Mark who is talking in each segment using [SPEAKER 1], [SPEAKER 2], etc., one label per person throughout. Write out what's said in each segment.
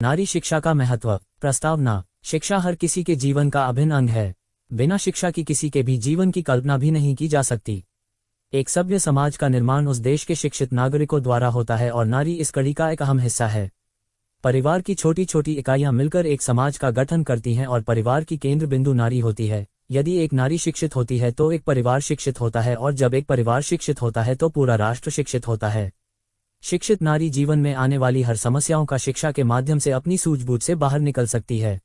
[SPEAKER 1] नारी शिक्षा का महत्व। प्रस्तावना। शिक्षा हर किसी के जीवन का अभिन्न अंग है। बिना शिक्षा की किसी के भी जीवन की कल्पना भी नहीं की जा सकती। एक सभ्य समाज का निर्माण उस देश के शिक्षित नागरिकों द्वारा होता है और नारी इस कड़ी का एक अहम हिस्सा है। परिवार की छोटी छोटी इकाइयां मिलकर एक समाज का गठन करती हैं और परिवार की केंद्र बिंदु नारी होती है। यदि एक नारी शिक्षित होती है तो एक परिवार शिक्षित होता है और जब एक परिवार शिक्षित होता है तो पूरा राष्ट्र शिक्षित होता है। शिक्षित नारी जीवन में आने वाली हर समस्याओं का शिक्षा के माध्यम से अपनी सूझबूझ से बाहर निकल सकती है।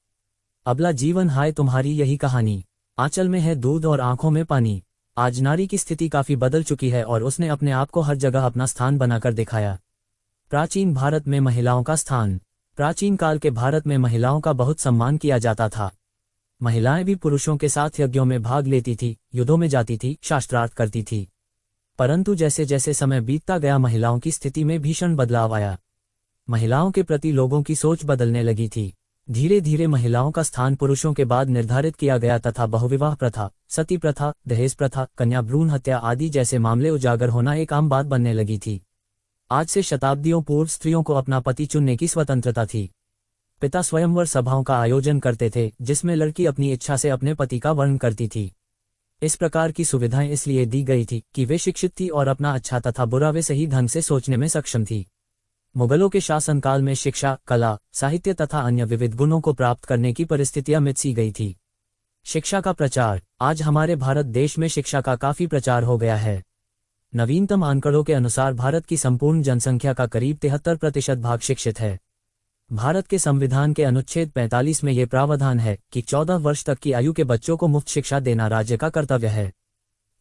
[SPEAKER 1] अबला जीवन हाय तुम्हारी यही कहानी। आंचल में है दूध और आंखों में पानी। आज नारी की स्थिति काफी बदल चुकी है और उसने अपने आप को हर जगह अपना स्थान बनाकर दिखाया। प्राचीन भारत में महिलाओं का स्थान। प्राचीन काल के भारत में महिलाओं का बहुत सम्मान किया जाता था। महिलाएं भी पुरुषों के साथ यज्ञों में भाग लेती थी, युद्धों में जाती थी, शास्त्रार्थ करती थी। परंतु जैसे जैसे समय बीतता गया महिलाओं की स्थिति में भीषण बदलाव आया। महिलाओं के प्रति लोगों की सोच बदलने लगी थी। धीरे धीरे महिलाओं का स्थान पुरुषों के बाद निर्धारित किया गया तथा बहुविवाह प्रथा, सती प्रथा, दहेज प्रथा, कन्या भ्रूण हत्या आदि जैसे मामले उजागर होना एक आम बात बनने लगी थी। आज से शताब्दियों पूर्व स्त्रियों को अपना पति चुनने की स्वतंत्रता थी। पिता स्वयंवर सभाओं का आयोजन करते थे जिसमें लड़की अपनी इच्छा से अपने पति का वर्ण करती थी। इस प्रकार की सुविधाएं इसलिए दी गई थी कि वे शिक्षित थी और अपना अच्छा तथा बुरा वे सही ढंग से सोचने में सक्षम थी। मुगलों के शासनकाल में शिक्षा, कला, साहित्य तथा अन्य विविध गुणों को प्राप्त करने की परिस्थितियां मिट सी गई थी। शिक्षा का प्रचार। आज हमारे भारत देश में शिक्षा का काफी प्रचार हो गया है। नवीनतम आंकड़ों के अनुसार भारत की संपूर्ण जनसंख्या का करीब 73% भाग शिक्षित है। भारत के संविधान के अनुच्छेद 45 में ये प्रावधान है कि 14 वर्ष तक की आयु के बच्चों को मुफ्त शिक्षा देना राज्य का कर्तव्य है।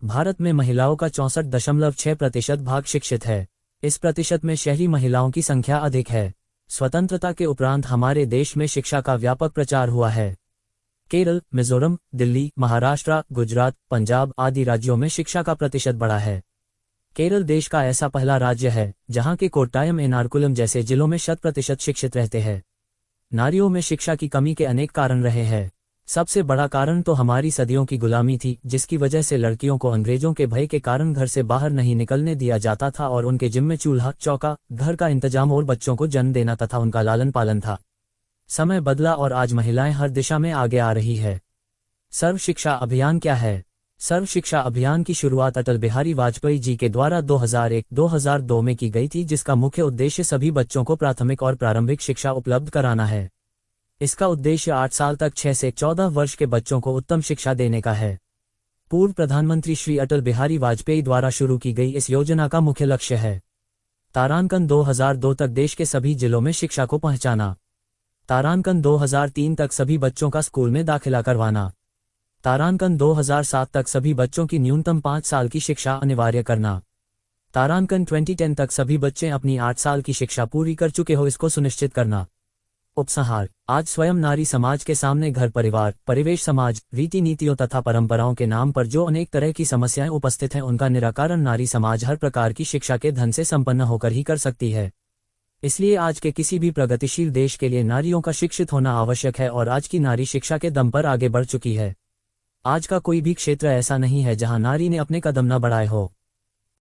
[SPEAKER 1] भारत में महिलाओं का 64.6% भाग शिक्षित है। इस प्रतिशत में शहरी महिलाओं की संख्या अधिक है। स्वतंत्रता के उपरांत हमारे देश में शिक्षा का व्यापक प्रचार हुआ है। केरल, मिजोरम, दिल्ली, महाराष्ट्र, गुजरात, पंजाब आदि राज्यों में शिक्षा का प्रतिशत बढ़ा है। केरल देश का ऐसा पहला राज्य है जहां के कोट्टायम, एर्नाकुलम जैसे जिलों में 100% शिक्षित रहते हैं। नारियों में शिक्षा की कमी के अनेक कारण रहे हैं। सबसे बड़ा कारण तो हमारी सदियों की गुलामी थी, जिसकी वजह से लड़कियों को अंग्रेजों के भय के कारण घर से बाहर नहीं निकलने दिया जाता था और उनके जिम्मे चूल्हा, चौका, घर का इंतजाम और बच्चों को जन्म देना तथा उनका लालन पालन था। समय बदला और आज महिलाएं हर दिशा में आगे आ रही है। सर्व शिक्षा अभियान क्या है? सर्व शिक्षा अभियान की शुरुआत अटल बिहारी वाजपेयी जी के द्वारा 2001-2002 में की गई थी, जिसका मुख्य उद्देश्य सभी बच्चों को प्राथमिक और प्रारंभिक शिक्षा उपलब्ध कराना है। इसका उद्देश्य 8 साल तक 6 से 14 वर्ष के बच्चों को उत्तम शिक्षा देने का है। पूर्व प्रधानमंत्री श्री अटल बिहारी वाजपेयी द्वारा शुरू की गई इस योजना का मुख्य लक्ष्य है तारांकन 2002 तक देश के सभी जिलों में शिक्षा को पहुंचाना, तारांकन 2003 तक सभी बच्चों का स्कूल में दाखिला करवाना, तारांकन 2007 तक सभी बच्चों की न्यूनतम 5 साल की शिक्षा अनिवार्य करना, तारांकन 2010 तक सभी बच्चे अपनी 8 साल की शिक्षा पूरी कर चुके हो इसको सुनिश्चित करना। उपसंहार। आज स्वयं नारी समाज के सामने घर परिवार, परिवेश, समाज, रीति नीतियों तथा परंपराओं के नाम पर जो अनेक तरह की समस्याएं उपस्थित हैं उनका निराकरण नारी समाज हर प्रकार की शिक्षा के धन से संपन्न होकर ही कर सकती है। इसलिए आज के किसी भी प्रगतिशील देश के लिए नारियों का शिक्षित होना आवश्यक है और आज की नारी शिक्षा के दम पर आगे बढ़ चुकी है। आज का कोई भी क्षेत्र ऐसा नहीं है जहां नारी ने अपने कदम न बढ़ाए हो।